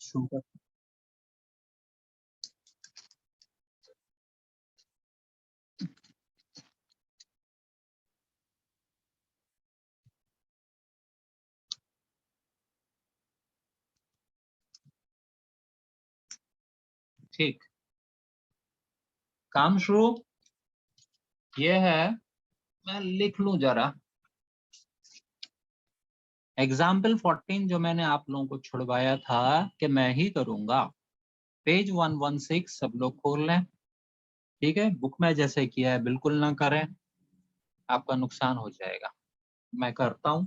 शुरू कर। ठीक, काम शुरू। ये है, मैं लिख लूं जरा। एग्जाम्पल 14 जो मैंने आप लोगों को छुड़वाया था कि मैं ही करूंगा, पेज 116 सब लोग खोल लें। ठीक है, बुक में जैसे किया है बिल्कुल ना करें, आपका नुकसान हो जाएगा। मैं करता हूं।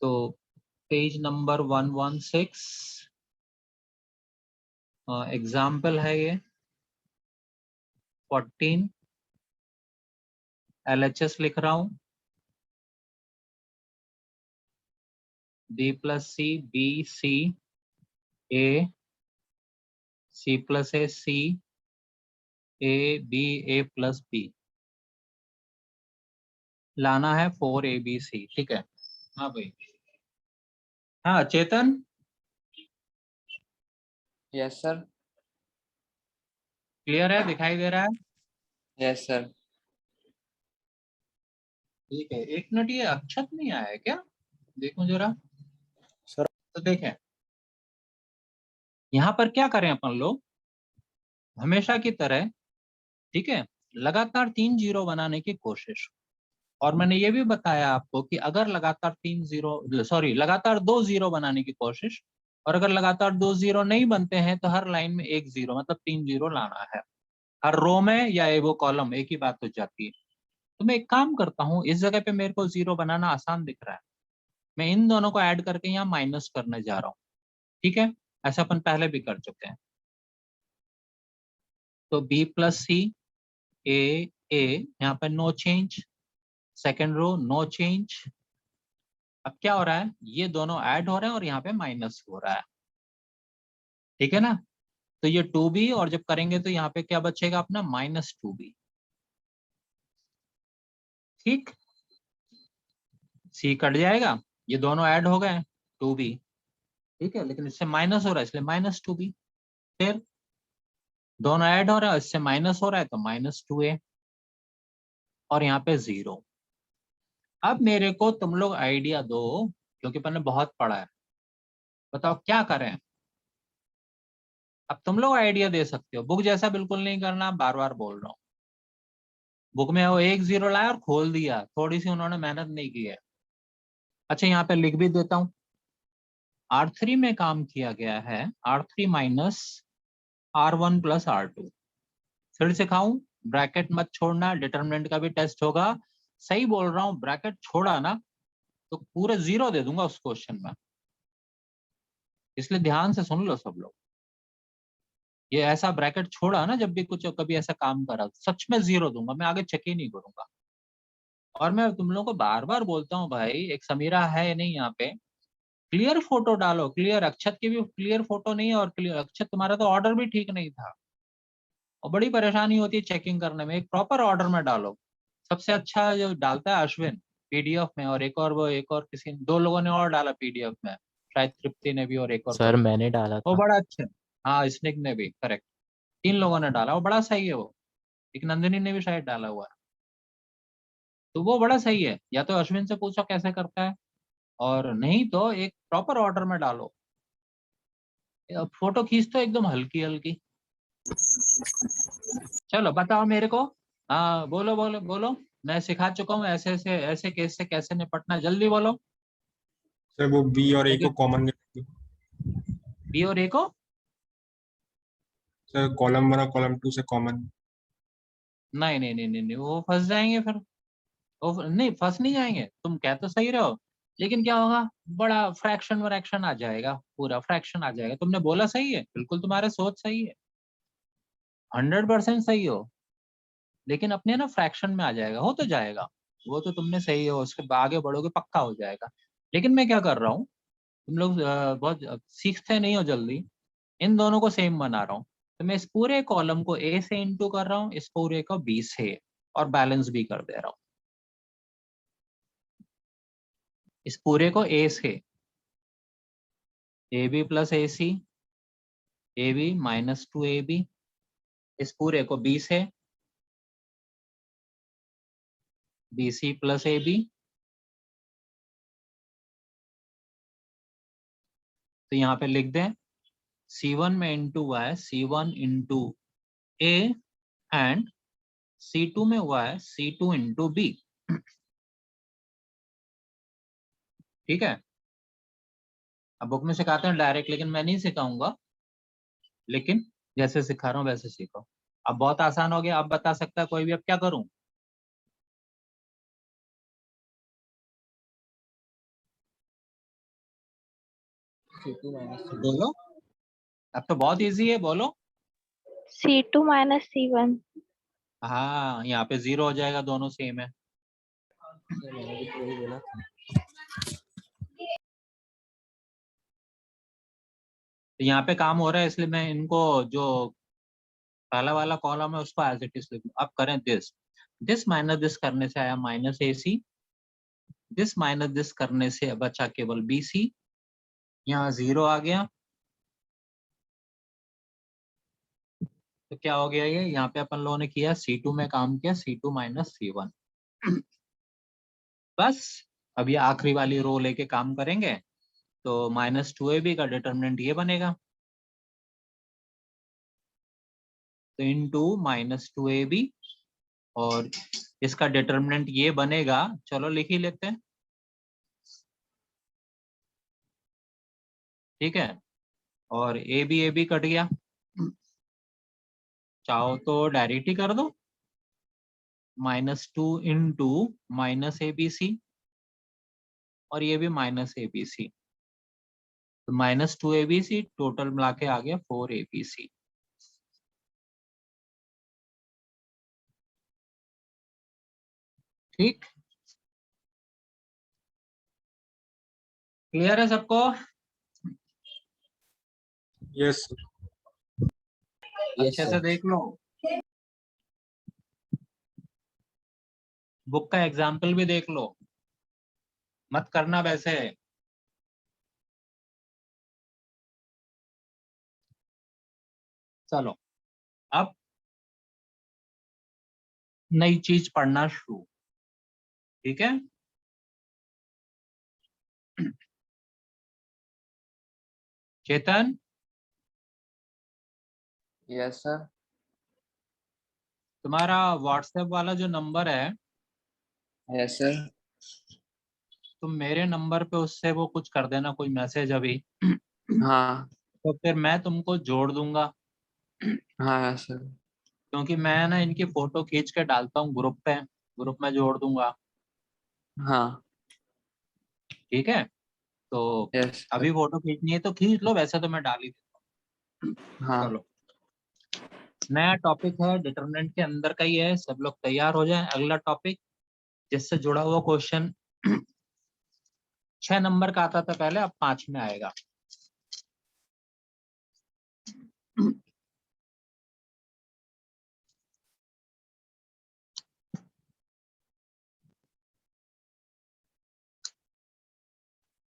तो पेज नंबर 116 एग्जाम्पल है ये 14, LHS लिख रहा हूं। B plus C, B, C, A, C plus A, C, A, B, A plus B। लाना है 4ABC। ठीक है, हाँ भाई। हाँ चेतन। Yes sir. क्लियर है, दिखाई दे रहा है? Yes sir. ठीक है, एक मिनट, ये अक्षत नहीं आया है क्या? देखो जरा। सर तो देखें, यहाँ पर क्या करें अपन लोग, हमेशा की तरह, ठीक है, लगातार 3 जीरो बनाने की कोशिश। और मैंने ये भी बताया आपको कि अगर लगातार 2 जीरो बनाने की कोशिश, और अगर लगातार 2 जीरो नहीं बनते हैं तो हर लाइन में 1 जीरो, मतलब 3 जीरो लाना है हर रो में, या वो कॉलम, एक ही बात हो जाती है। तो मैं एक काम करता हूँ, इस जगह पे मेरे को जीरो बनाना आसान दिख रहा है, मैं इन दोनों को ऐड करके यहाँ माइनस करने जा रहा हूँ। ठीक है, ऐसा अपन पहले भी कर चुके हैं। तो B प्लस सी, ए यहाँ पे no change, second row no change. अब क्या हो रहा है, ये दोनों ऐड हो रहे हैं और यहाँ पे माइनस हो रहा है। ठीक है ना? तो ये 2B, और जब करेंगे तो यहाँ पे क्या बचेगा अपना, -2B। ठीक, C कट जाएगा, ये दोनों ऐड हो गए 2B। ठीक है, लेकिन इससे माइनस हो रहा है इसलिए -2B। फिर दोनों ऐड हो रहा है, इससे माइनस हो रहा है तो -2A, और यहाँ पे 0। अब मेरे को तुम लोग आइडिया दो, क्योंकि मैंने बहुत पढ़ा है, बताओ क्या करें। अब तुम लोग आइडिया दे सकते हो, बुक जैसा बिल्कुल नहीं करना, बार बार बोल रहा हूँ। बुक में वो 1 जीरो लाया और खोल दिया, थोड़ी सी उन्होंने मेहनत नहीं की है। अच्छा, यहाँ पे लिख भी देता हूँ, R3 में काम किया गया है, R3 minus R1 plus R2। फिर से खाऊं, ब्रैकेट मत छोड़ना, डिटरमिनेंट का भी टेस्ट होगा। सही बोल रहा हूँ, ब्रैकेट छोड़ा ना तो पूरे 0 दे दूंगा उस क्वेश्चन में, इसलिए ध्यान से सुन लो सब लोग। ये ऐसा ब्रैकेट छोड़ा ना, जब भी कुछ कभी ऐसा काम करा, सच में 0 दूंगा, मैं आगे चेक ही नहीं करूंगा। और मैं तुम लोगों को बार बार बोलता हूँ भाई, एक समीरा है नहीं यहाँ पे, क्लियर फोटो डालो, क्लियर। अक्षत की भी क्लियर फोटो नहीं है, और क्लियर अक्षत तुम्हारा तो ऑर्डर भी ठीक नहीं था, और बड़ी परेशानी होती है चेकिंग करने में। एक प्रॉपर ऑर्डर में डालो। सबसे अच्छा जो डालता है अश्विन पीडीएफ में, और एक और किसी, 2 लोगों ने और डाला पीडीएफ में, शायद तृप्ति ने भी और एक और सर कोई, मैंने डाला वो था। बड़ा अच्छा है। हाँ, स्निक ने भी, करेक्ट, 3 लोगों ने डाला, वो बड़ा सही है। वो एक नंदिनी ने भी शायद डाला हुआ है, तो वो बड़ा सही है। या तो अश्विन से पूछो कैसे करता है, और नहीं तो एक प्रॉपर ऑर्डर में डालो। फोटो खींच तो एकदम हल्की हल्की। चलो बताओ मेरे को, हाँ बोलो बोलो बोलो, मैं सिखा चुका हूँ ऐसे केस से कैसे निपटना, जल्दी बोलो। सर वो बी और ए को लेकिन कॉमन, बी और ए को, सर कॉलम 1 और कॉलम 2 से कॉमन। नहीं नहीं नहीं नहीं नहीं, वो फंस जाएंगे फिर। वो नहीं, फंस नहीं जाएंगे, तुम कह तो सही रहो, लेकिन क्या होगा, बड़ा फ्रैक्शन वरैक्शन आ जाएगा, पूरा फ्रैक्शन आ जाएगा। तुमने बोला सही है, बिल्कुल तुम्हारे सोच सही है, 100% सही हो, लेकिन अपने ना फ्रैक्शन में आ जाएगा, हो तो जाएगा। वो तो तुमने सही हो, उसके आगे बढ़ोगे पक्का हो जाएगा। लेकिन मैं क्या कर रहा हूँ, तुम लोग बहुत सीखते नहीं हो जल्दी, इन दोनों को सेम बना रहा हूँ। तो मैं इस पूरे कॉलम को ए से इंटू कर रहा हूँ, इस पूरे को बी से, और बैलेंस भी कर दे रहा हूँ। इस पूरे को ए से, a b plus a c, a b minus 2ab, इस पूरे को b से, b c plus a b, तो यहाँ पे लिख दें C1 में इंटू हुआ है C1 into A and C2 में हुआ है C2 इंटू बी। ठीक है, अब बुक में सिखाते हैं डायरेक्ट, लेकिन मैं नहीं सिखाऊंगा, लेकिन जैसे सिखा रहा हूँ वैसे सीखो। अब बहुत आसान हो गया, अब बता सकता है कोई भी, अब क्या करूं? C2 minus C1. बोलो, अब तो बहुत इजी है, बोलो। C2 minus C1. हाँ, यहाँ पे 0 हो जाएगा, दोनों सेम है। मैंने भी तो वही बोला था। तो यहाँ पे काम हो रहा है, इसलिए मैं इनको जो पहला वाला कॉलम है उसको एज इट इज लिखूं। अब करें दिस माइनस दिस करने से आया minus a c, this minus this करने से बचा केवल बी सी, यहाँ 0 आ गया, तो क्या हो गया ये? यहाँ पे अपन लोगों ने किया C2 में काम किया, C2 माइनस C1। बस अब ये आखिरी वाली रो लेके काम करेंगे, तो माइनस 2ab का डिटर्मिनेंट ये बनेगा, तो इनटू माइनस 2ab, और इसका डिटर्मिनेंट ये बनेगा, चलो लिख ही लेते हैं। ठीक है, और ए बी कट गया, चाहो तो डायरेक्ट ही कर दो, -2 into minus a b c, और ये भी माइनस ए बी सी, तो -2abc टोटल मिला के आ गया 4abc। ठीक, क्लियर है सबको? Yes. अच्छे से देख लो, बुक का एग्जाम्पल भी देख लो, मत करना वैसे। चलो अब नई चीज पढ़ना शुरू। ठीक है, चेतन, Yes sir. तुम्हारा व्हाट्सएप वाला जो नंबर है, Yes sir. तुम मेरे नंबर पे उससे वो कुछ कर देना, कोई मैसेज अभी, हाँ तो फिर मैं तुमको जोड़ दूंगा, हाँ सर। क्योंकि मैं ना इनकी फोटो खींच के डालता हूँ ग्रुप पे, ग्रुप में जोड़ दूंगा। हाँ ठीक है, तो यस अभी फोटो खींचनी है तो खींच लो, वैसे तो मैं डाल ही देता हूँ। हाँ चलो, नया टॉपिक है, डिटरमिनेंट के अंदर का ही है, सब लोग तैयार हो जाएं। अगला टॉपिक जिससे जुड़ा हुआ क्वेश्चन 6 नंबर का आता था पहले, अब 5 में आएगा।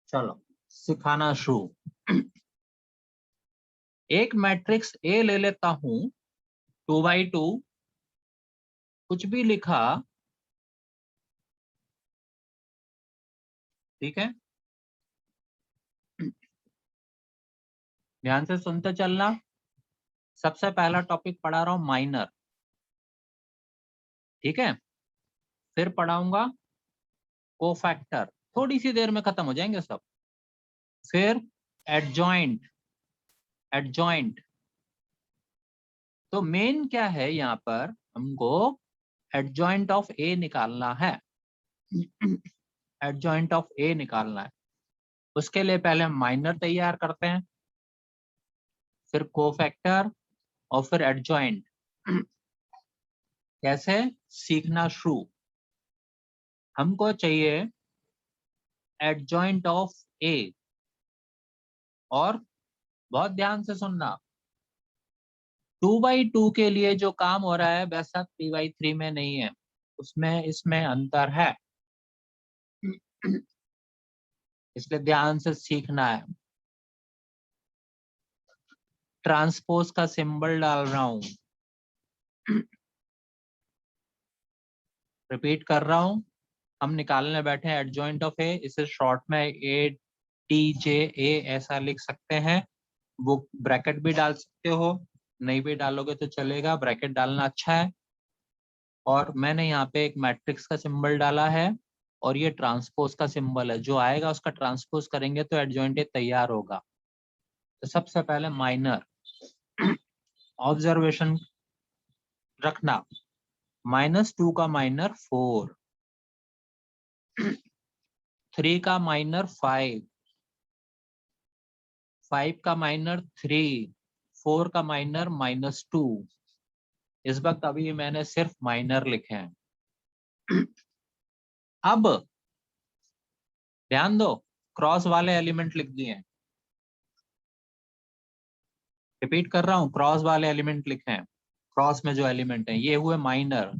चलो सिखाना शुरू। एक मैट्रिक्स ए ले लेता हूं, 2x2, कुछ भी लिखा, ठीक है, ध्यान से सुनते चलना। सबसे पहला टॉपिक पढ़ा रहा हूं माइनर, ठीक है, फिर पढ़ाऊंगा कोफैक्टर, थोड़ी सी देर में खत्म हो जाएंगे सब, फिर एडजॉइंट, एडजॉइंट। तो मेन क्या है यहाँ पर, हमको एडजॉइंट ऑफ ए निकालना है, एडजॉइंट ऑफ ए निकालना है। उसके लिए पहले हम माइनर तैयार करते हैं, फिर कोफैक्टर, और फिर एडजॉइंट। कैसे सीखना शुरू, हमको चाहिए एडजॉइंट ऑफ ए, और बहुत ध्यान से सुनना, 2x2 के लिए जो काम हो रहा है वैसा 3x3 में नहीं है, उसमें इसमें अंतर है, इसलिए ध्यान से सीखना है। ट्रांसपोज का सिंबल डाल रहा हूं, रिपीट कर रहा हूं। हम निकालने बैठे हैं एडजॉइंट ऑफ ए, इसे शॉर्ट में ए टी जे ए ऐसा लिख सकते हैं। वो ब्रैकेट भी डाल सकते हो, नहीं भी डालोगे तो चलेगा, ब्रैकेट डालना अच्छा है। और मैंने यहाँ पे एक मैट्रिक्स का सिंबल डाला है और ये ट्रांसपोज का सिंबल है, जो आएगा उसका ट्रांसपोज करेंगे तो एडजॉइंट ए तैयार होगा। तो सबसे पहले माइनर ऑब्जर्वेशन रखना, -2 का माइनर 4, 3 का माइनर 5, 5 का माइनर 3, 4 का माइनर -2। इस वक्त अभी मैंने सिर्फ माइनर लिखे हैं। अब ध्यान दो, क्रॉस वाले एलिमेंट लिख दिए हैं। रिपीट कर रहा हूं, क्रॉस वाले एलिमेंट लिखे हैं। क्रॉस में जो एलिमेंट है ये हुए माइनर।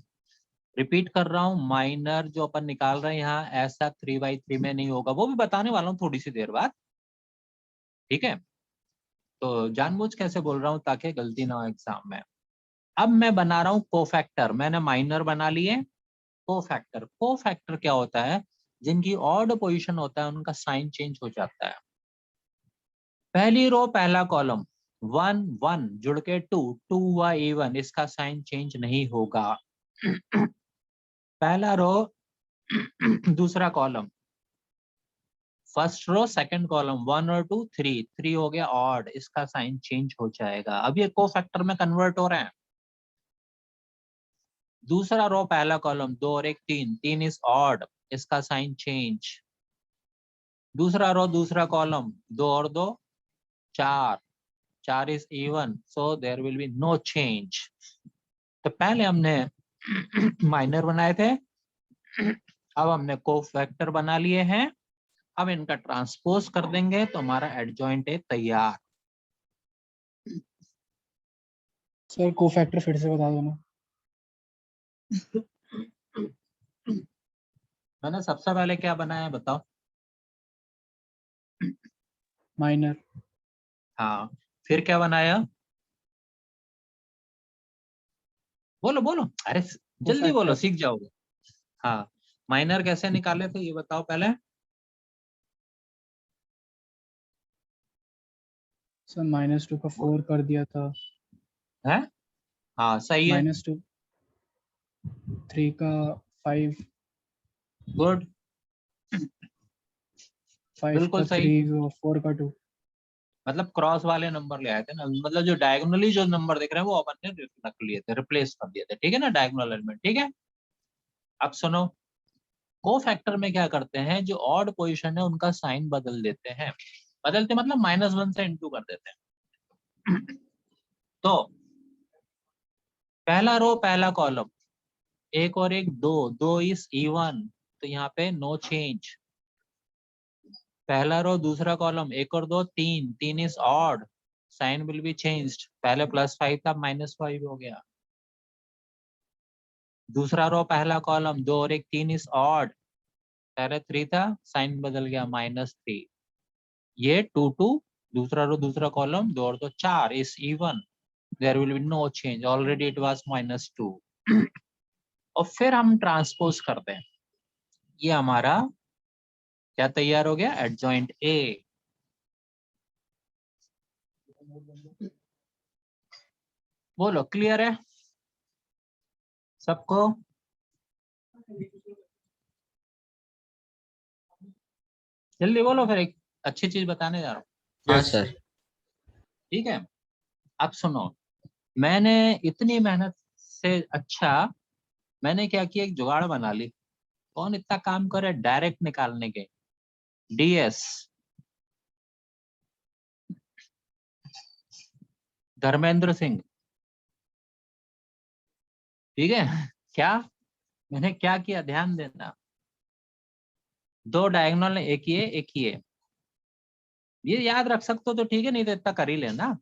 रिपीट कर रहा हूं, माइनर जो अपन निकाल रहे हैं यहाँ ऐसा 3/3 में नहीं होगा, वो भी बताने वाला हूँ थोड़ी सी देर बाद, ठीक है। तो जानबूझ कैसे बोल रहा हूँ ताकि गलती ना हो एग्जाम में। अब मैं बना रहा हूँ कोफैक्टर, मैंने माइनर बना लिए। कोफैक्टर, कोफैक्टर क्या होता है, जिनकी ऑड पोजीशन होता है उनका साइन चेंज हो जाता है। पहली रो पहला कॉलम 1 1 जुड़ के 2 2 हुआ इवन, इसका साइन चेंज नहीं होगा। पहला रो दूसरा column, first row second column 1 और 2 3 3 हो गया ऑड, इसका साइन चेंज हो जाएगा। अब ये कोफैक्टर में कन्वर्ट हो रहे हैं। दूसरा रो पहला कॉलम 2 और 1 3 3 इज ऑड, इसका साइन चेंज। दूसरा रो दूसरा कॉलम 2 और 2 4 4 is even, so there will be no change. तो पहले हमने माइनर बनाए थे, अब हमने कोफैक्टर बना लिए हैं। अब इनका ट्रांसपोज कर देंगे तो हमारा एडजॉइंट है तैयार। सर कोफैक्टर फिर से बता दो ना। मैंने सबसे पहले क्या बनाया है बताओ? माइनर। हाँ, फिर क्या बनाया? बोलो बोलो, अरे जल्दी बोलो, सीख जाओगे। हाँ, माइनर कैसे निकाले थे ये बताओ पहले। सर -2 का 4 कर दिया था। है? हाँ सही है, -2 3 का 5 गुड, 5 बिल्कुल का सही। 3 और 4 का 2। मतलब क्रॉस वाले नंबर ले आए थे ना, मतलब जो डायगोनली जो नंबर दिख रहे हैं वो अपन ने रख लिए थे, रिप्लेस कर दिए थे, ठीक है ना, डायगोनल एलिमेंट, ठीक है। अब सुनो, कोफैक्टर में क्या करते हैं, जो ऑड पोजीशन है उनका साइन बदल देते हैं। बदलते मतलब -1 से इनटू कर देते हैं। तो पहला रो पहला कॉलम 1 और 1 2 2 इज इवन, तो यहाँ पे नो चेंज। पहला रो दूसरा कॉलम 1 और 2 3 3 is odd, sign will be changed. पहले +5 था -5 हो गया। दूसरा रो पहला कॉलम 2 और 1 3 इज ऑड, पहले 3 था साइन बदल गया -3। ये 2 2, दूसरा रो दूसरा कॉलम 2 और 2 4 is even, there will be no change, already it was -2। और फिर हम ट्रांसपोज करते हैं, ये हमारा क्या तैयार हो गया, एडजॉइंट ए। बोलो क्लियर है सबको? जल्दी बोलो, फिर एक अच्छी चीज बताने जा रहा हूँ। हाँ Yes, सर। ठीक है, अब सुनो, मैंने इतनी मेहनत से अच्छा मैंने क्या किया, एक जुगाड़ बना ली। कौन इतना काम करे डायरेक्ट निकालने के? डीएस, धर्मेंद्र सिंह, ठीक है। क्या मैंने क्या किया, ध्यान देना। 2 डायगोनल, एक ये एक ये याद रख सकते हो तो ठीक है, नहीं तो इतना कर ही लेना।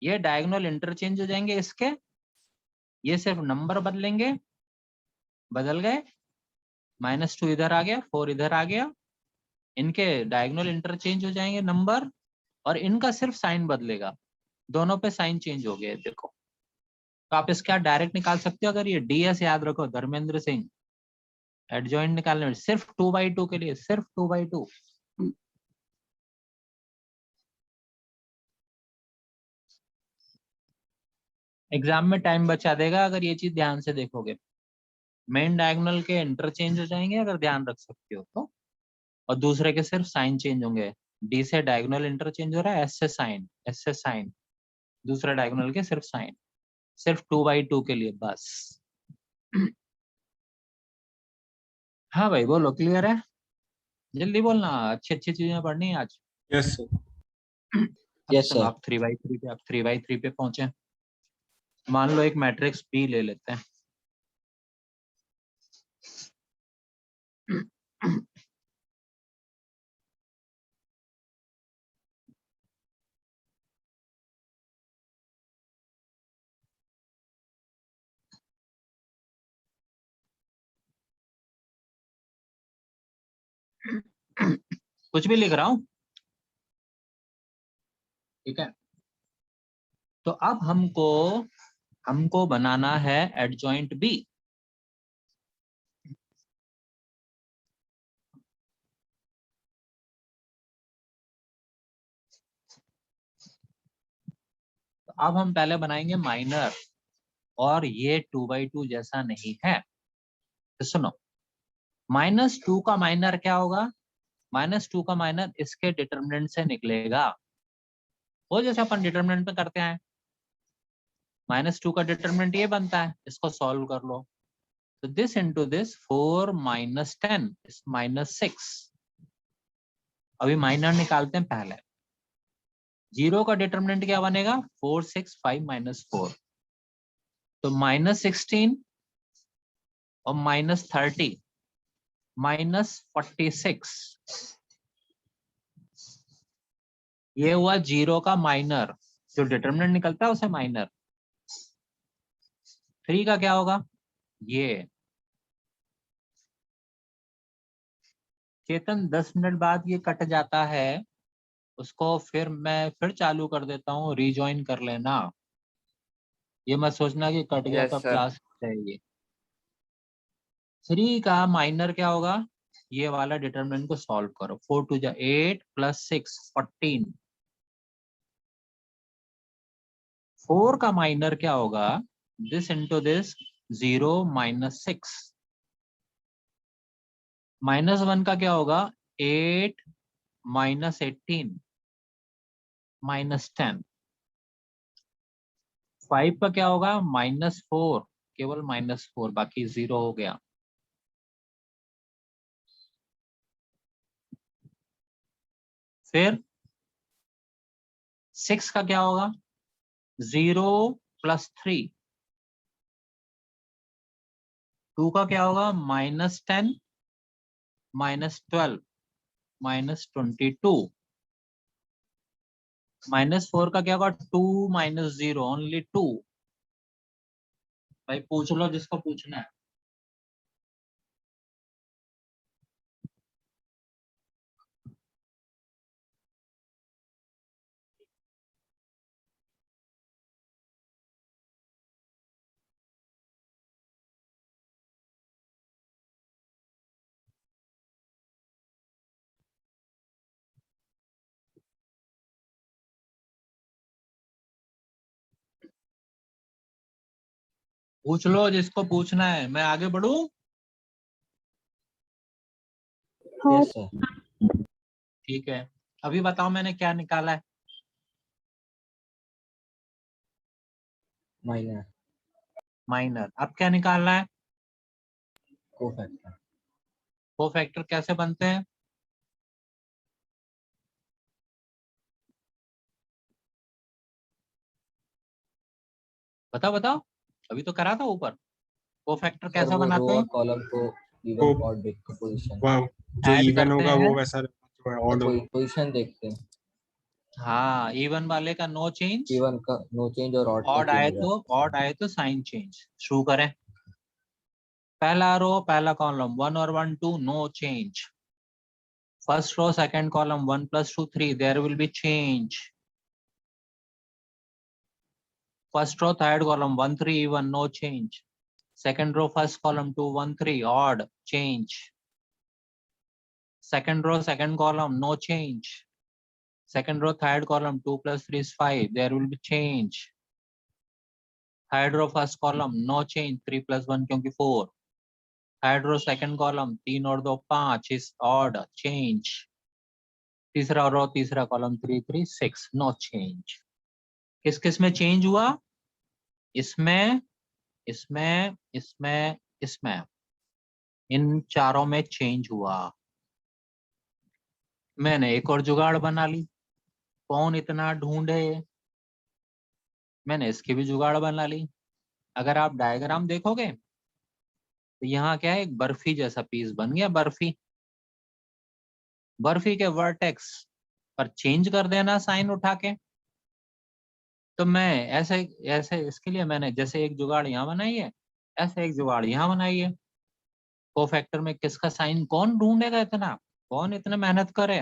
ये डायगोनल इंटरचेंज हो जाएंगे इसके, ये सिर्फ नंबर बदलेंगे, बदल गए, -2 इधर आ गया 4 इधर आ गया, इनके डायगोनल इंटरचेंज हो जाएंगे नंबर, और इनका सिर्फ साइन बदलेगा। दोनों पे साइन चेंज हो गया देखो। तो आप इसका डायरेक्ट निकाल सकते हो, अगर ये डीएस याद रखो धर्मेंद्र सिंह, एडजॉइंट निकालने में सिर्फ 2/2 के लिए, सिर्फ 2/2। एग्जाम में टाइम बचा देगा अगर ये चीज ध्यान से देखोगे। मेन डायगोनल के इंटरचेंज हो जाएंगे अगर ध्यान रख सकते हो तो, और दूसरे के सिर्फ साइन चेंज होंगे। डी से डायगोनल इंटरचेंज हो रहा है, एस से साइन, एस से साइन, दूसरे डायगोनल के सिर्फ साइन, सिर्फ 2/2 के लिए बस। हाँ भाई बोलो, क्लियर है? जल्दी बोलना, अच्छी अच्छी चीजें पढ़नी है आज। Yes sir. Yes, चलो आप 3/3 पे, आप 3/3 पे पहुंचे। मान लो एक मैट्रिक्स बी ले लेते हैं। कुछ भी लिख रहा हूं, ठीक है। तो अब हमको बनाना है एडजॉइंट बी। तो अब हम पहले बनाएंगे माइनर, और ये 2/2 जैसा नहीं है। तो सुनो, -2 का माइनर क्या होगा? -2 का माइनर इसके डिटरमिनेंट से निकलेगा, वो जैसे अपन डिटरमिनेंट में करते हैं। -2 का डिटरमिनेंट ये बनता है, इसको सॉल्व कर लो। तो दिस इंटू दिस 4 - 10 इज -6। अभी माइनर निकालते हैं पहले। 0 का डिटरमिनेंट क्या बनेगा? 4 6 5 -4। तो -16 और -30 -46, ये हुआ 0 का माइनर, जो डिटरमिनेंट निकलता है उसे माइनर। 3 का क्या होगा? ये चेतन 10 मिनट बाद ये कट जाता है, उसको फिर मैं फिर चालू कर देता हूँ, रिजॉइन कर लेना। ये मत सोचना कि कट गया यस तब सर। क्लास चाहिए। 3 का माइनर क्या होगा? ये वाला डिटरमिनेंट को सॉल्व करो। 4 2 जा 8 + 6 14। 4 का माइनर क्या होगा? This into this 0 -6। -1 का क्या होगा? 8 -18 -10। 5 का क्या होगा? -4, केवल -4, बाकी 0 हो गया। फिर 6 का क्या होगा? 0 + 3। 2 का क्या होगा? -10 -12 -22। -4 का क्या होगा? 2 - 0 ओनली 2। भाई पूछ लो जिसको पूछना है। पूछ लो जिसको पूछना है, मैं आगे बढ़ूं? हाँ ठीक है, अभी बताओ मैंने क्या निकाला है? Minor minor. अब क्या निकालना है? कोफैक्टर। कोफैक्टर कैसे बनते हैं? बताओ बताओ, अभी तो करा था ऊपर। कोफैक्टर सर कैसे वो रो बनाते और हैं? कॉलम को इवन को- ऑड देखते पोजीशन, वाह, जो ऐड इवन करते होगा हैं। वो वैसा ऑड होगा। पोजीशन देखते हैं। हाँ, इवन वाले का नो चेंज, इवन का नो चेंज और ऑड का ऑड आए चेंज तो रहता है। ऑड आए तो साइन चेंज। शुरू करें। पहला रो पहला कॉलम 1 और 1 2 no change. First row second column 1 + 2 3 there will be change. First row, third column, 1, 3, even, no change. Second row, first column, 2, 1, 3, odd, change. Second row, second column, no change. Second row, third column, 2 plus 3 is 5, there will be change. Third row, first column, no change, 3 plus 1 क्योंकि 4. Third row, second column, 3 और 2 5 is odd, change. तीसरा रो, तीसरा column, 3, 3, 6, no change. किस किस में change हुआ? इसमें, इसमें, इसमें, इसमें, इन चारों में चेंज हुआ. मैंने एक और जुगाड़ बना ली. कौन इतना ढूंढे? मैंने इसकी भी जुगाड़ बना ली. अगर आप डायग्राम देखोगे तो यहाँ क्या है, एक बर्फी जैसा पीस बन गया. बर्फी, बर्फी के वर्टेक्स पर चेंज कर देना साइन उठा के. तो मैं ऐसे ऐसे इसके लिए मैंने जैसे एक जुगाड़ यहाँ बनाई है, ऐसे एक जुगाड़ यहाँ बनाई है. कोफैक्टर में किसका साइन कौन ढूंढेगा? इतना कौन इतना मेहनत करे?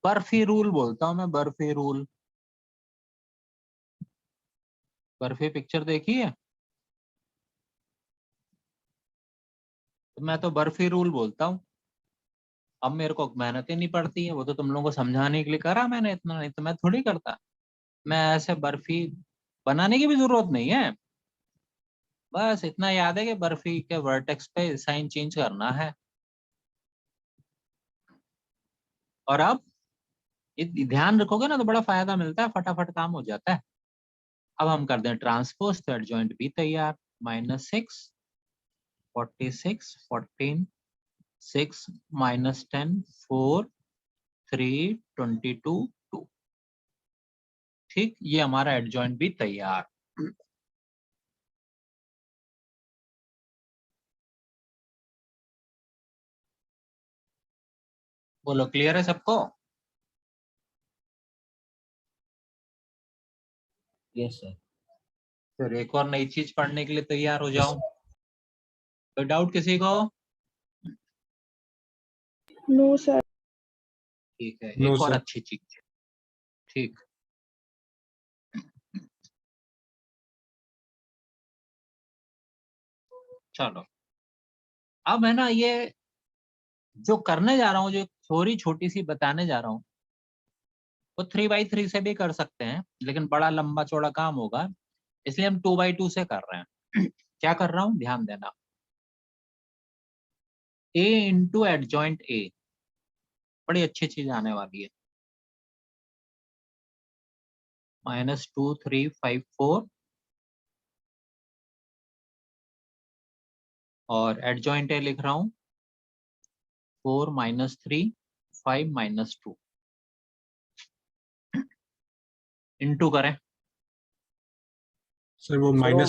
बर्फी रूल बोलता हूं मैं, बर्फी रूल. बर्फी पिक्चर देखी है? तो मैं तो बर्फी रूल बोलता हूँ. अब मेरे को मेहनत ही नहीं पड़ती है, वो तो तुम लोगों को समझाने के लिए करा मैंने, इतना नहीं तो मैं थोड़ी करता. मैं ऐसे बर्फी बनाने की भी जरूरत नहीं है, बस इतना याद है कि बर्फी के वर्टेक्स पे साइन चेंज करना है. और अब ध्यान रखोगे ना तो बड़ा फायदा मिलता है, फटाफट काम हो जाता है. अब हम कर दें ट्रांसपोज, तो एडजॉइंट बी तैयार. -6, 46, 14, 6, -10, 4, 3, 22, 2. ठीक, ये हमारा एडजॉइंट भी तैयार. बोलो, क्लियर है सबको? Yes, sir. फिर एक और नई चीज पढ़ने के लिए तैयार हो जाओ. कोई डाउट किसी को? No, sir. ठीक है, No, एक और sir. अच्छी चीज. ठीक, चलो. अब है ना, ये जो करने जा रहा हूँ, जो थोड़ी छोटी सी बताने जा रहा हूँ, वो 3x3 से भी कर सकते हैं, लेकिन बड़ा लंबा चौड़ा काम होगा, इसलिए हम 2x2 से कर रहे हैं. क्या कर रहा हूँ, ध्यान देना. A इंटू एडजॉइंट A, बड़ी अच्छी चीज आने वाली है. -2, 3, 5, 4 और एडजॉइंट A लिख रहा हूँ 4, -3, 5, -2. इंटू करें. सर वो -5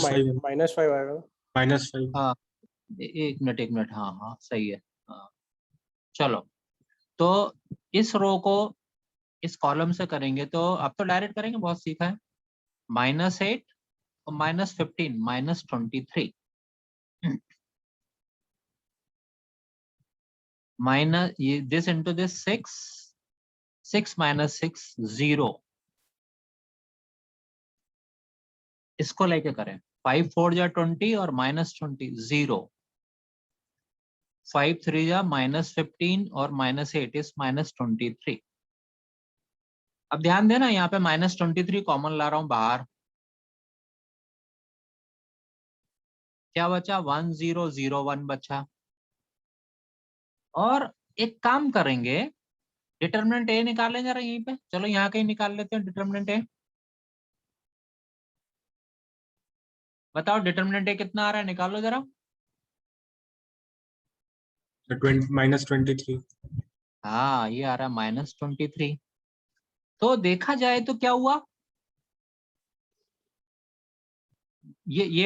-5 आएगा. -5. हाँ, एक मिनट. हाँ हाँ, सही है. हाँ, चलो. तो इस रो को इस कॉलम से करेंगे, तो अब तो डायरेक्ट करेंगे, बहुत सीखा है. -8 और -15, -23. माइनस ये दिस इंटू दिस 6, 6 -6, 0. इसको लेके करें. 5 4 जा 20 और -20, 0. 5 3 जा -15 और -8 इज -23. अब ध्यान देना, यहाँ पे -23 कॉमन ला रहा हूं बाहर. क्या बचा? 1 0 0 1 बचा. और एक काम करेंगे, डिटरमिनेंट ए निकालें जरा यहीं पे. चलो यहाँ कहीं निकाल लेते हैं डिटरमिनेंट ए. बताओ डिटरमिनेंट ए कितना आ रहा है, निकालो जरा. -23. हाँ, ये आ रहा है -23. तो देखा जाए तो क्या हुआ, ये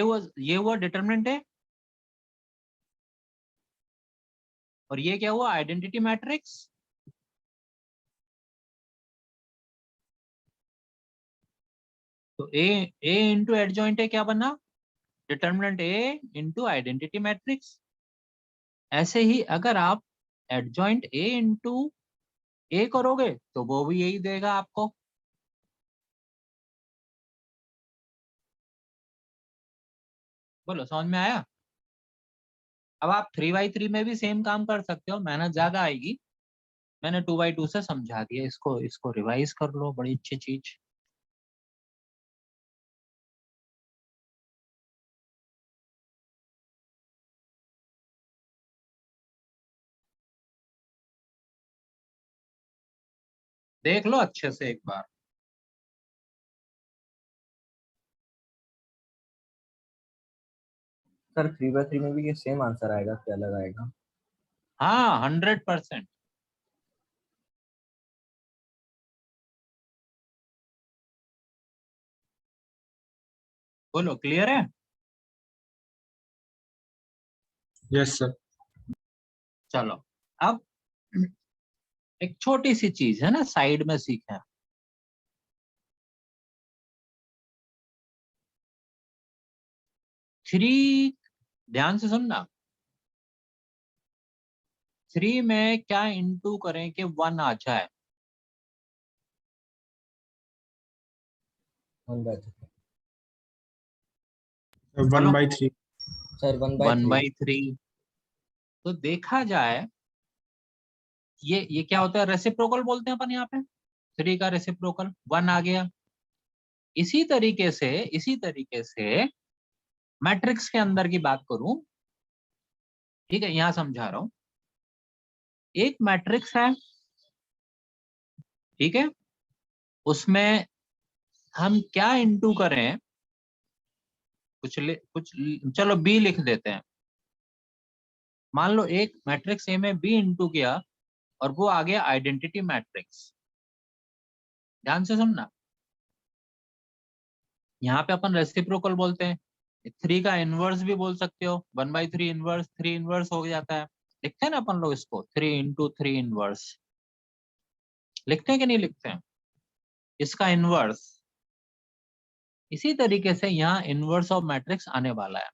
हुआ डिटरमिनेंट है, और ये क्या हुआ, आइडेंटिटी मैट्रिक्स. तो ए इंटू एडजॉइंट ए क्या बना, determinant A into identity matrix. ऐसे ही अगर आप एडजॉइंट ए इंटू ए करोगे तो वो भी यही देगा आपको. बोलो समझ में आया? अब आप 3/3 में भी सेम काम कर सकते हो, मेहनत ज्यादा आएगी। मैंने 2/2 से समझा दिया, इसको रिवाइज कर लो, बड़ी अच्छी चीज। देख लो अच्छे से एक बार। सर 3/3 में भी ये सेम आंसर आएगा कि अलग आएगा? हाँ 100%। बोलो क्लियर है? Yes, sir. चलो अब एक छोटी सी चीज है ना, साइड में सीखें। थ्री, ध्यान से सुनना, 3 में क्या इंटू करें कि 1 आ जाए? 1/3 1/3. सर 1/3 1/3। तो देखा जाए ये क्या होता है, रेसिप्रोकल बोलते हैं अपन यहाँ पे। 3 का रेसिप्रोकल 1 आ गया। इसी तरीके से मैट्रिक्स के अंदर की बात करूं, ठीक है, यहां समझा रहा हूं। एक मैट्रिक्स है, ठीक है, उसमें हम क्या इंटू करें, चलो बी लिख देते हैं। मान लो एक मैट्रिक्स ए में बी इंटू किया और वो आ गया आइडेंटिटी मैट्रिक्स। ध्यान से सुनना, यहाँ पे अपन रेसिप्रोकल बोलते हैं। 3 का इनवर्स भी बोल सकते हो, 1/3 इनवर्स, 3 इनवर्स हो जाता है। लिखते हैं ना अपन लोग इसको, 3 × 3 इनवर्स लिखते हैं कि नहीं लिखते हैं? इसका इनवर्स। इसी तरीके से यहाँ इनवर्स ऑफ मैट्रिक्स आने वाला है।